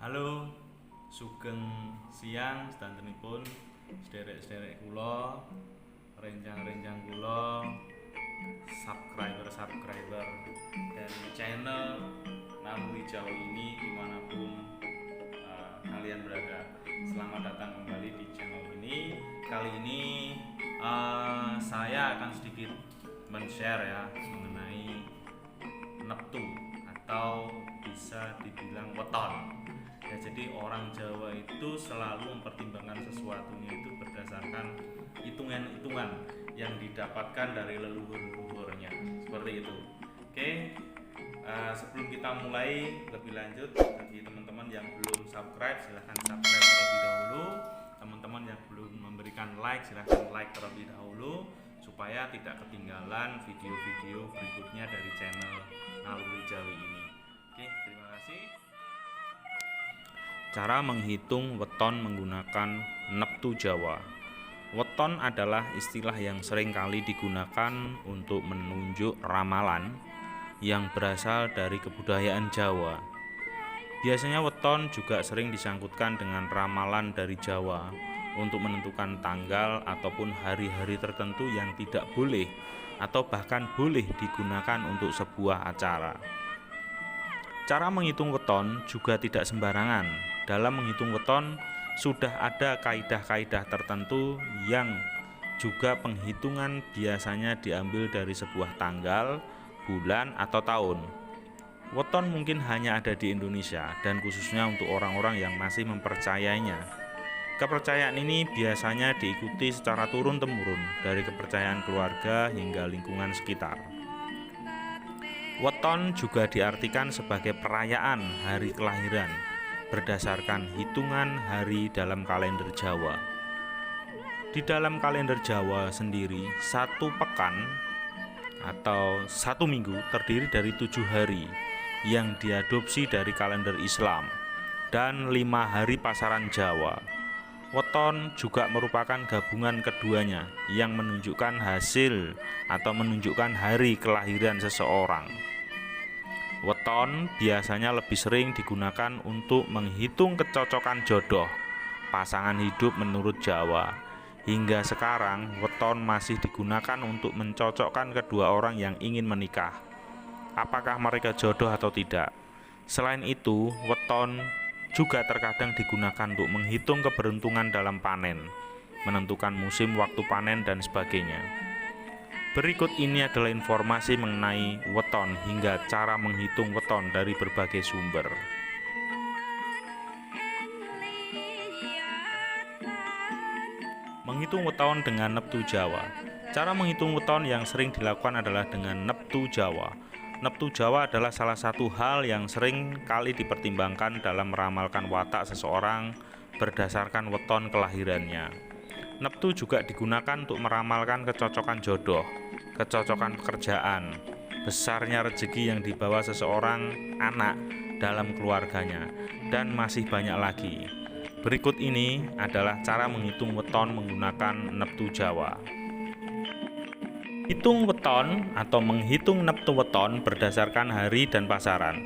Halo, sugeng siang sedantenipun sederek-sederek kula, renjang-renjang kula, subscriber dan channel Naluri Jawa ini dimanapun kalian berada. Selamat datang kembali di channel ini. Kali ini saya akan sedikit men-share ya mengenai neptu atau bisa dibilang weton. Ya, jadi orang Jawa itu selalu mempertimbangkan sesuatunya itu berdasarkan hitungan-hitungan yang didapatkan dari leluhur-leluhurnya, seperti itu. Oke, sebelum kita mulai lebih lanjut, bagi teman-teman yang belum subscribe silahkan subscribe terlebih dahulu. Teman-teman yang belum memberikan like silahkan like terlebih dahulu supaya tidak ketinggalan video-video berikutnya dari channel Naluri Jawa ini. Oke, terima kasih. Cara menghitung weton menggunakan neptu Jawa. Weton adalah istilah yang sering kali digunakan untuk menunjuk ramalan yang berasal dari kebudayaan Jawa. Biasanya weton juga sering disangkutkan dengan ramalan dari Jawa untuk menentukan tanggal ataupun hari-hari tertentu yang tidak boleh atau bahkan boleh digunakan untuk sebuah acara. Cara menghitung weton juga tidak sembarangan. Dalam menghitung weton sudah ada kaidah-kaidah tertentu yang juga penghitungan biasanya diambil dari sebuah tanggal, bulan, atau tahun. Weton mungkin hanya ada di Indonesia dan khususnya untuk orang-orang yang masih mempercayainya. Kepercayaan ini biasanya diikuti secara turun-temurun dari kepercayaan keluarga hingga lingkungan sekitar. Weton juga diartikan sebagai perayaan hari kelahiran berdasarkan hitungan hari dalam kalender Jawa. Di dalam kalender Jawa sendiri, satu pekan atau satu minggu terdiri dari 7 hari yang diadopsi dari kalender Islam dan 5 hari pasaran Jawa. Weton juga merupakan gabungan keduanya yang menunjukkan hasil atau menunjukkan hari kelahiran seseorang. Weton biasanya lebih sering digunakan untuk menghitung kecocokan jodoh pasangan hidup menurut Jawa. Hingga sekarang, weton masih digunakan untuk mencocokkan kedua orang yang ingin menikah. Apakah mereka jodoh atau tidak? Selain itu, weton juga terkadang digunakan untuk menghitung keberuntungan dalam panen, menentukan musim waktu panen, dan sebagainya. Berikut ini adalah informasi mengenai weton hingga cara menghitung weton dari berbagai sumber. Menghitung weton dengan neptu Jawa. Cara menghitung weton yang sering dilakukan adalah dengan neptu Jawa. Neptu Jawa adalah salah satu hal yang sering kali dipertimbangkan dalam meramalkan watak seseorang berdasarkan weton kelahirannya. Neptu juga digunakan untuk meramalkan kecocokan jodoh, kecocokan pekerjaan, besarnya rezeki yang dibawa seseorang anak dalam keluarganya, dan masih banyak lagi. Berikut ini adalah cara menghitung weton menggunakan neptu Jawa. Hitung weton atau menghitung neptu weton berdasarkan hari dan pasaran.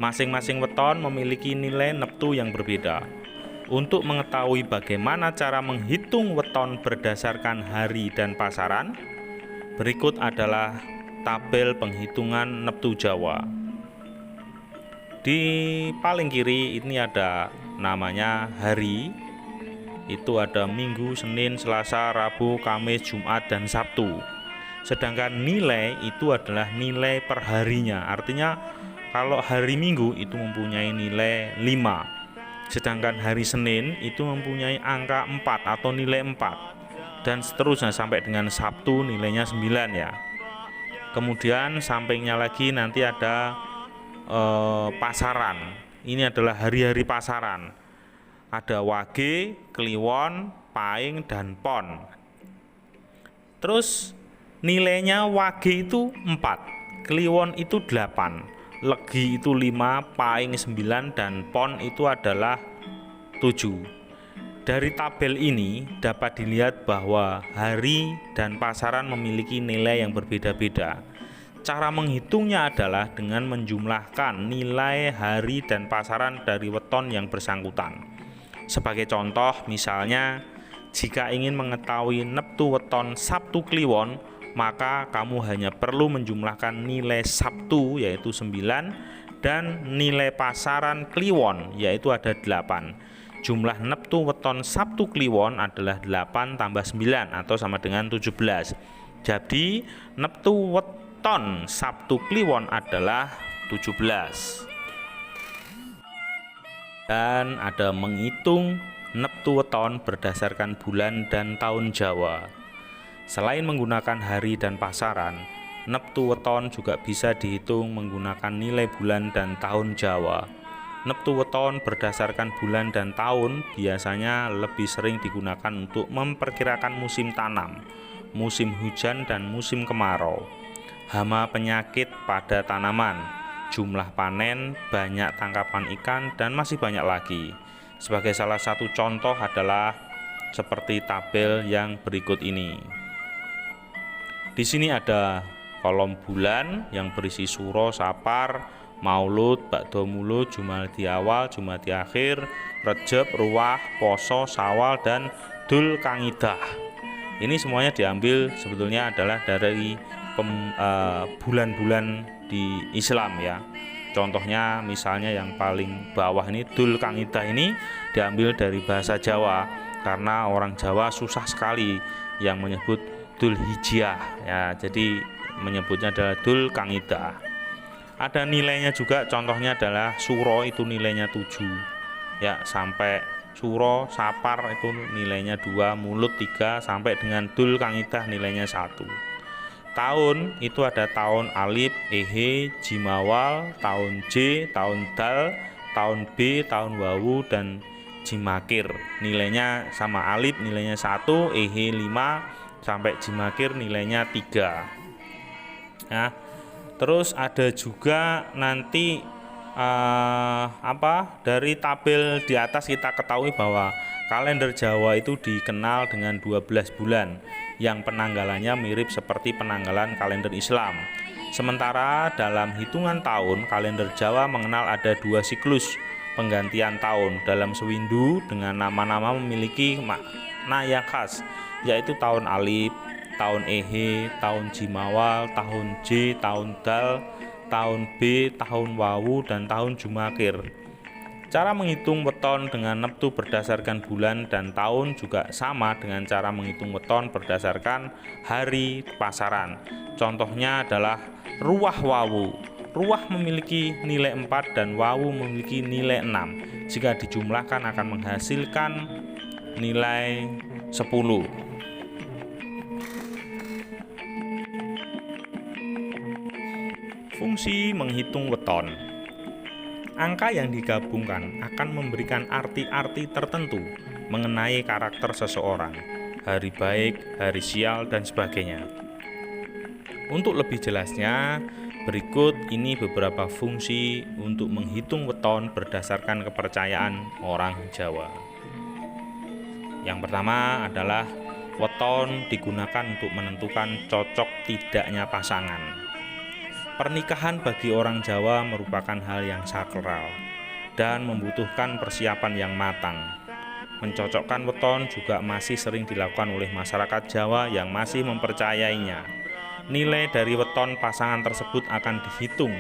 Masing-masing weton memiliki nilai neptu yang berbeda. Untuk mengetahui bagaimana cara menghitung weton berdasarkan hari dan pasaran, berikut adalah tabel penghitungan neptu Jawa. Di paling kiri ini ada namanya hari. Itu ada Minggu, Senin, Selasa, Rabu, Kamis, Jumat, dan Sabtu. Sedangkan nilai itu adalah nilai perharinya. Artinya kalau hari Minggu itu mempunyai nilai 5. Sedangkan hari Senin itu mempunyai angka 4 atau nilai 4. Dan seterusnya sampai dengan Sabtu nilainya 9 ya. Kemudian sampingnya lagi nanti ada pasaran. Ini adalah hari-hari pasaran. Ada Wage, Kliwon, Paing, dan Pon. Terus nilainya Wage itu 4, Kliwon itu 8, Legi itu 5, Paing 9, dan Pon itu adalah 7. Dari tabel ini dapat dilihat bahwa hari dan pasaran memiliki nilai yang berbeda-beda. Cara menghitungnya adalah dengan menjumlahkan nilai hari dan pasaran dari weton yang bersangkutan. Sebagai contoh, misalnya jika ingin mengetahui neptu weton Sabtu Kliwon, maka kamu hanya perlu menjumlahkan nilai Sabtu yaitu 9 dan nilai pasaran Kliwon yaitu ada 8. Jumlah neptu weton Sabtu Kliwon adalah 8 tambah 9 atau sama dengan 17. Jadi neptu weton Sabtu Kliwon adalah 17. Dan ada menghitung neptu weton berdasarkan bulan dan tahun Jawa. Selain menggunakan hari dan pasaran, neptu weton juga bisa dihitung menggunakan nilai bulan dan tahun Jawa. Neptu weton berdasarkan bulan dan tahun biasanya lebih sering digunakan untuk memperkirakan musim tanam, musim hujan dan musim kemarau, hama penyakit pada tanaman, jumlah panen, banyak tangkapan ikan, dan masih banyak lagi. Sebagai salah satu contoh adalah seperti tabel yang berikut ini. Di sini ada kolom bulan yang berisi suro, sapar, maulud, ba'da mulud, jumadi awal, jumadi akhir, rejab, ruwah, poso, sawal, dan dul kangidah. Ini semuanya diambil sebetulnya adalah dari bulan-bulan di Islam ya. Contohnya misalnya yang paling bawah ini dul kangidah ini diambil dari bahasa Jawa karena orang Jawa susah sekali yang menyebut dul hijjah ya. Jadi menyebutnya adalah dul kangidah. Ada nilainya juga, contohnya adalah suro itu nilainya 7 ya, sampai suro, sapar itu nilainya 2, mulut 3, sampai dengan dul kangidah nilainya 1. Tahun itu ada tahun alif, ehe, jimawal, tahun j, tahun dal, tahun b, tahun wawu, dan jimakir. Nilainya sama, alif nilainya 1, ehe 5, sampai jimakir nilainya 3. Nah, terus ada juga nanti dari tabel di atas kita ketahui bahwa kalender Jawa itu dikenal dengan 12 bulan yang penanggalannya mirip seperti penanggalan kalender Islam. Sementara dalam hitungan tahun, kalender Jawa mengenal ada 2 siklus penggantian tahun dalam sewindu dengan nama-nama memiliki makna yang khas, yaitu tahun alif, tahun ehe, tahun jimawal, tahun j, tahun dal, tahun B, tahun wawu, dan tahun jumakir. Cara menghitung weton dengan neptu berdasarkan bulan dan tahun juga sama dengan cara menghitung weton berdasarkan hari pasaran. Contohnya adalah ruwah wawu. Ruwah memiliki nilai 4 dan wawu memiliki nilai 6. Jika dijumlahkan akan menghasilkan nilai 10. Fungsi menghitung weton. Angka yang digabungkan akan memberikan arti-arti tertentu mengenai karakter seseorang, hari baik, hari sial, dan sebagainya. Untuk lebih jelasnya, berikut ini beberapa fungsi untuk menghitung weton berdasarkan kepercayaan orang Jawa. Yang pertama adalah weton digunakan untuk menentukan cocok tidaknya pasangan. Pernikahan bagi orang Jawa merupakan hal yang sakral dan membutuhkan persiapan yang matang. Mencocokkan weton juga masih sering dilakukan oleh masyarakat Jawa yang masih mempercayainya. Nilai dari weton pasangan tersebut akan dihitung,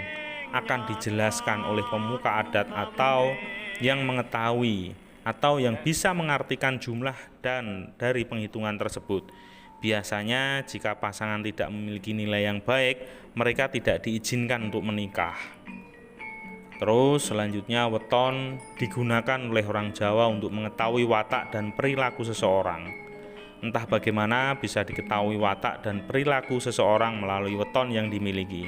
akan dijelaskan oleh pemuka adat atau yang mengetahui atau yang bisa mengartikan jumlah dan dari penghitungan tersebut. Biasanya jika pasangan tidak memiliki nilai yang baik, mereka tidak diizinkan untuk menikah. Terus selanjutnya weton digunakan oleh orang Jawa untuk mengetahui watak dan perilaku seseorang. Entah bagaimana bisa diketahui watak dan perilaku seseorang melalui weton yang dimiliki.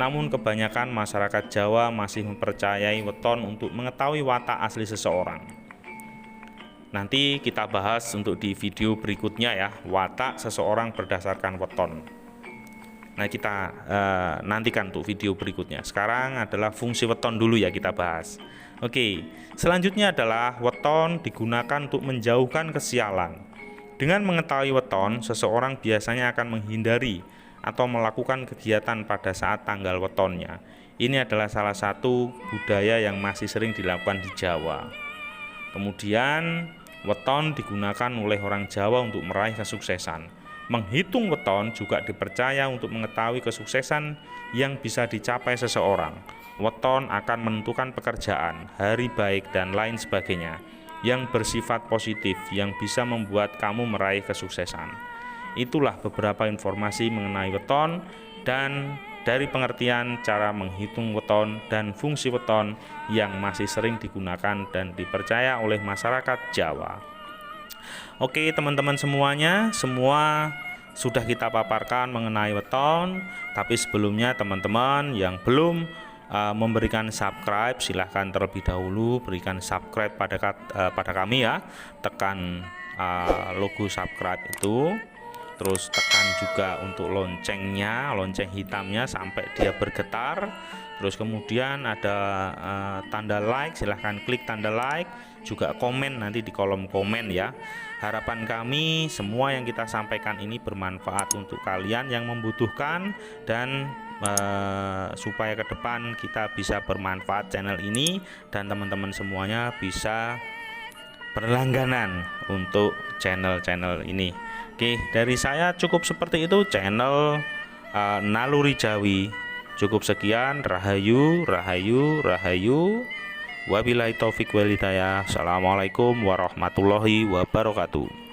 Namun kebanyakan masyarakat Jawa masih mempercayai weton untuk mengetahui watak asli seseorang. Nanti kita bahas untuk di video berikutnya ya, watak seseorang berdasarkan weton. Nah, kita nantikan untuk video berikutnya. Sekarang adalah fungsi weton dulu ya kita bahas. Oke, selanjutnya adalah weton digunakan untuk menjauhkan kesialan. Dengan mengetahui weton, seseorang biasanya akan menghindari atau melakukan kegiatan pada saat tanggal wetonnya. Ini adalah salah satu budaya yang masih sering dilakukan di Jawa. Kemudian weton digunakan oleh orang Jawa untuk meraih kesuksesan. Menghitung weton juga dipercaya untuk mengetahui kesuksesan yang bisa dicapai seseorang. Weton akan menentukan pekerjaan, hari baik, dan lain sebagainya yang bersifat positif yang bisa membuat kamu meraih kesuksesan. Itulah beberapa informasi mengenai weton dan dari pengertian cara menghitung weton dan fungsi weton yang masih sering digunakan dan dipercaya oleh masyarakat Jawa. Oke teman-teman semuanya, semua sudah kita paparkan mengenai weton. Tapi sebelumnya teman-teman yang belum memberikan subscribe, silahkan terlebih dahulu berikan subscribe pada kami ya. Tekan logo subscribe itu, terus tekan juga untuk loncengnya, lonceng hitamnya sampai dia bergetar. Terus kemudian ada tanda like, silahkan klik tanda like, juga komen nanti di kolom komen ya. Harapan kami semua yang kita sampaikan ini bermanfaat untuk kalian yang membutuhkan, dan supaya ke depan kita bisa bermanfaat channel ini dan teman-teman semuanya bisa berlangganan untuk channel-channel ini. Oke, dari saya cukup seperti itu channel Naluri Jawi. Cukup sekian, rahayu, rahayu, rahayu. Wabillahi taufik wal hidayah. Assalamualaikum warahmatullahi wabarakatuh.